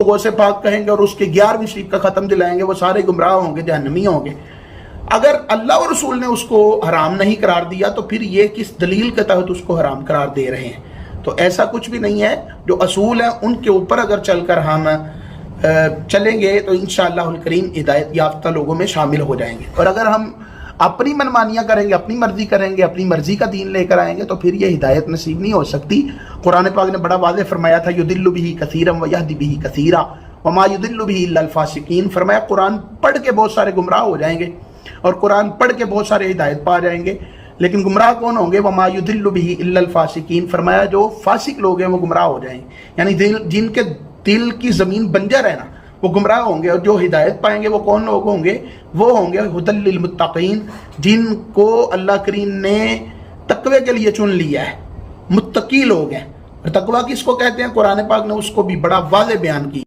لوگوں سے پاک کہیں گے اور اس کے 11ویں شریف کا ختم دلائیں گے، وہ سارے گمراہ ہوں گے، جہنمی ہوں گے۔ اگر اللہ اور رسول نے اس کو حرام نہیں قرار دیا تو پھر یہ کس دلیل کے تحت اس کو حرام قرار دے رہے ہیں؟ تو ایسا کچھ بھی نہیں ہے، جو اصول ہیں ان کے اوپر اگر چل کر ہم چلیں گے تو انشاءاللہ الکریم ہدایت یافتہ لوگوں میں شامل ہو جائیں گے۔ اور اگر ہم اپنی منمانیاں کریں گے، اپنی مرضی کریں گے، اپنی مرضی کا دین لے کر آئیں گے تو پھر یہ ہدایت نصیب نہیں ہو سکتی۔ قرآن پاک نے بڑا واضح فرمایا تھا یضل بہ کثیرا ویہدی بہ کثیرا وما یضل بہ الا الفاسقین، فرمایا قرآن پڑھ کے بہت سارے گمراہ ہو جائیں گے اور قرآن پڑھ کے بہت سارے ہدایت پا جائیں گے، لیکن گمراہ کون ہوں گے؟ وما یضل بہ الا الفاسقین، فرمایا جو فاسق لوگ ہیں وہ گمراہ ہو جائیں گے، یعنی جن کے دل کی زمین بنجر ہے نا وہ گمراہ ہوں گے، اور جو ہدایت پائیں گے وہ کون لوگ ہوں گے؟ وہ ہوں گے ھدی للمتقین، جن کو اللہ کریم نے تقوی کے لیے چن لیا ہے، متقی لوگ ہیں۔ اور تقوی کس کو کہتے ہیں؟ قرآن پاک نے اس کو بھی بڑا واضح بیان کیا۔